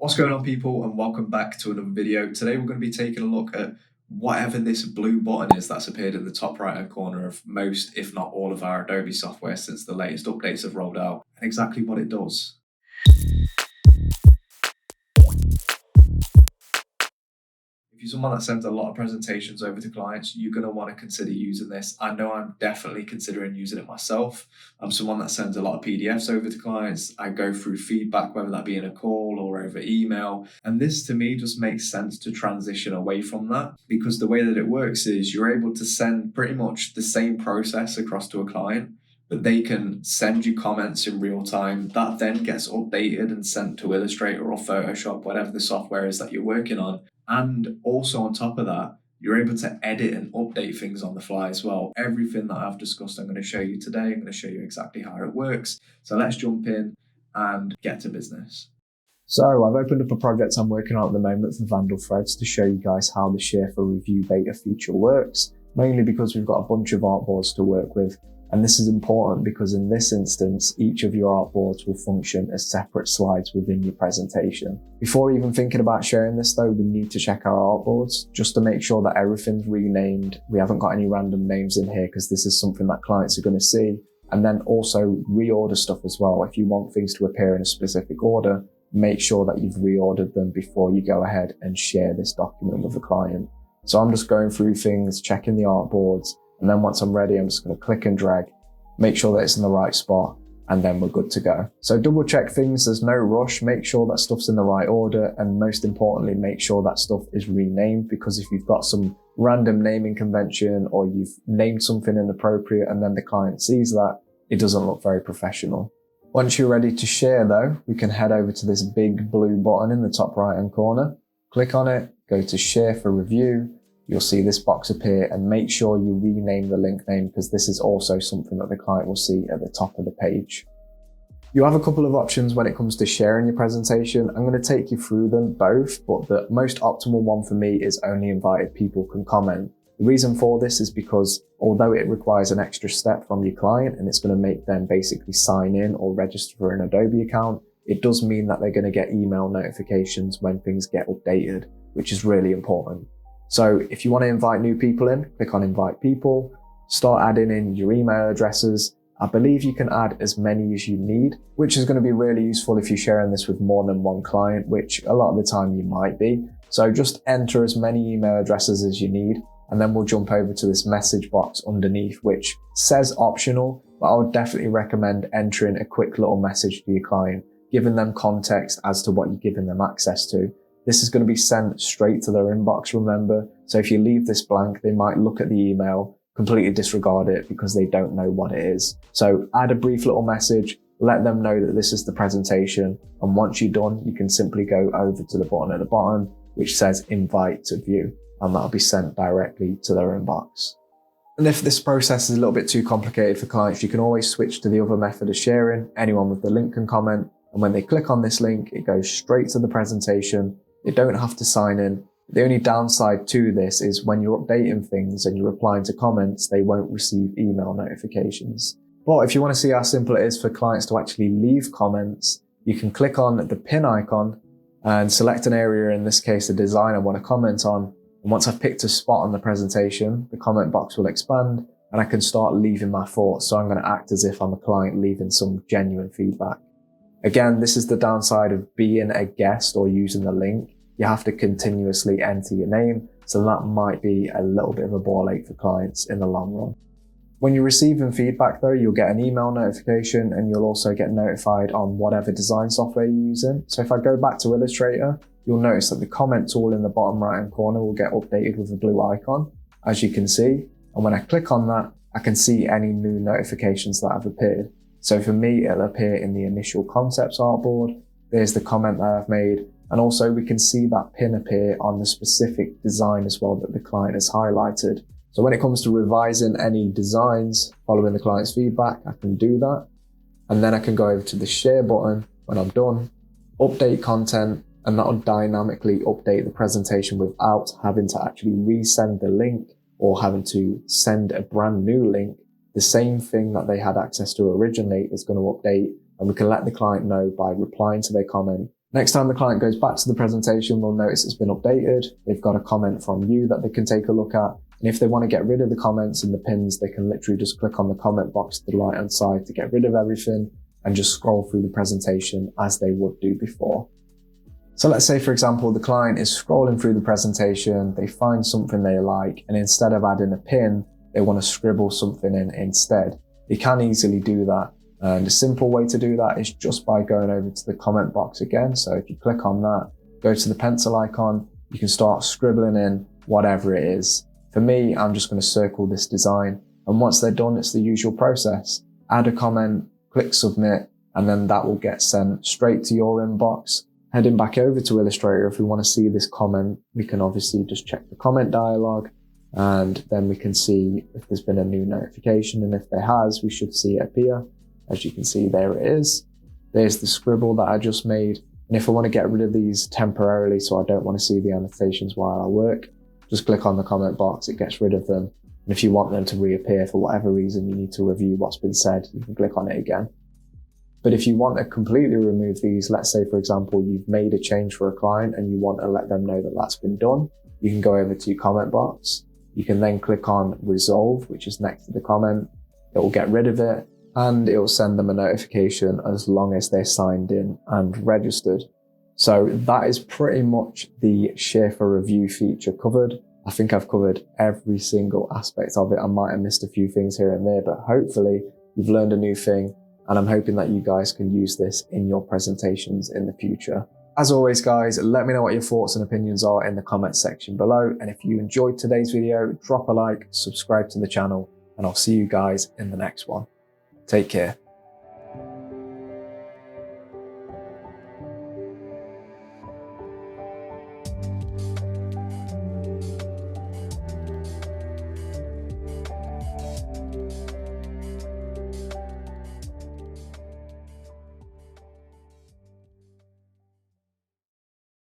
What's going on, people, and welcome back to another video. Today we're going to be taking a look at whatever this blue button is that's appeared in the top right hand corner of most, if not all, of our Adobe software since the latest updates have rolled out, and exactly what it does. If you're someone that sends a lot of presentations over to clients, you're going to want to consider using this. I know I'm definitely considering using it myself. I'm someone that sends a lot of PDFs over to clients. I go through feedback, whether that be in a call or over email. And this to me just makes sense to transition away from that, because the way that it works is you're able to send pretty much the same process across to a client, but they can send you comments in real time. That then gets updated and sent to Illustrator or Photoshop, whatever the software is that you're working on. And also on top of that, you're able to edit and update things on the fly as well. Everything that I've discussed, I'm going to show you today. I'm going to show you exactly how it works. So let's jump in and get to business. So I've opened up a project I'm working on at the moment for Vandal Threads to show you guys how the Share for Review beta feature works, mainly because we've got a bunch of artboards to work with. And this is important because in this instance, each of your artboards will function as separate slides within your presentation. Before even thinking about sharing this though, we need to check our artboards just to make sure that everything's renamed. We haven't got any random names in here because this is something that clients are going to see. And then also reorder stuff as well. If you want things to appear in a specific order, make sure that you've reordered them before you go ahead and share this document with the client. So I'm just going through things, checking the artboards. And then once I'm ready, I'm just going to click and drag, make sure that it's in the right spot, and then we're good to go. So double check things, there's no rush, make sure that stuff's in the right order, and most importantly, make sure that stuff is renamed, because if you've got some random naming convention or you've named something inappropriate and then the client sees that, it doesn't look very professional. Once you're ready to share though, we can head over to this big blue button in the top right hand corner, click on it, go to Share for Review. You'll see this box appear, and make sure you rename the link name because this is also something that the client will see at the top of the page. You have a couple of options when it comes to sharing your presentation. I'm going to take you through them both, but the most optimal one for me is only invited people can comment. The reason for this is because although it requires an extra step from your client and it's going to make them basically sign in or register for an Adobe account, it does mean that they're going to get email notifications when things get updated, which is really important. So if you want to invite new people in, click on Invite People, start adding in your email addresses. I believe you can add as many as you need, which is going to be really useful if you're sharing this with more than one client, which a lot of the time you might be. So just enter as many email addresses as you need, and then we'll jump over to this message box underneath, which says optional, but I would definitely recommend entering a quick little message to your client, giving them context as to what you're giving them access to. This is going to be sent straight to their inbox, remember. So if you leave this blank, they might look at the email, completely disregard it because they don't know what it is. So add a brief little message, let them know that this is the presentation. And once you're done, you can simply go over to the button at the bottom, which says Invite to View, and that'll be sent directly to their inbox. And if this process is a little bit too complicated for clients, you can always switch to the other method of sharing. Anyone with the link can comment. And when they click on this link, it goes straight to the presentation. They don't have to sign in. The only downside to this is when you're updating things and you're replying to comments, they won't receive email notifications. But if you want to see how simple it is for clients to actually leave comments, you can click on the pin icon and select an area, in this case, a design I want to comment on. And once I've picked a spot on the presentation, the comment box will expand and I can start leaving my thoughts. So I'm going to act as if I'm a client leaving some genuine feedback. Again, this is the downside of being a guest or using the link. You have to continuously enter your name, so that might be a little bit of a ball ache for clients in the long run. When you're receiving feedback though, you'll get an email notification and you'll also get notified on whatever design software you're using. So if I go back to Illustrator, you'll notice that the comment tool in the bottom right hand corner will get updated with a blue icon, as you can see. And when I click on that, I can see any new notifications that have appeared. So for me, it'll appear in the initial concepts artboard. There's the comment that I've made. And also we can see that pin appear on the specific design as well that the client has highlighted. So when it comes to revising any designs following the client's feedback, I can do that. And then I can go over to the share button when I'm done, update content, and that'll dynamically update the presentation without having to actually resend the link or having to send a brand new link. The same thing that they had access to originally is going to update, and we can let the client know by replying to their comment, Next time the client goes back to the presentation, they'll notice it's been updated. They've got a comment from you that they can take a look at. And if they want to get rid of the comments and the pins, they can literally just click on the comment box to the right-hand side to get rid of everything and just scroll through the presentation as they would do before. So let's say, for example, the client is scrolling through the presentation, they find something they like, and instead of adding a pin, they want to scribble something in instead. They can easily do that. And a simple way to do that is just by going over to the comment box again. So if you click on that, go to the pencil icon, you can start scribbling in whatever it is. For me, I'm just going to circle this design. And once they're done, it's the usual process. Add a comment, click submit, and then that will get sent straight to your inbox. Heading back over to Illustrator, if we want to see this comment, we can obviously just check the comment dialog, and then we can see if there's been a new notification. And if there has, we should see it appear. As you can see, there it is. There's the scribble that I just made. And if I want to get rid of these temporarily, so I don't want to see the annotations while I work, just click on the comment box, it gets rid of them. And if you want them to reappear for whatever reason, you need to review what's been said, you can click on it again. But if you want to completely remove these, let's say, for example, you've made a change for a client and you want to let them know that that's been done, you can go over to your comment box. You can then click on resolve, which is next to the comment. It will get rid of it and it will send them a notification as long as they're signed in and registered. So that is pretty much the share for review feature covered. I think I've covered every single aspect of it. I might have missed a few things here and there, but hopefully you've learned a new thing. And I'm hoping that you guys can use this in your presentations in the future. As always, guys, let me know what your thoughts and opinions are in the comments section below. And if you enjoyed today's video, drop a like, subscribe to the channel, and I'll see you guys in the next one. Take care.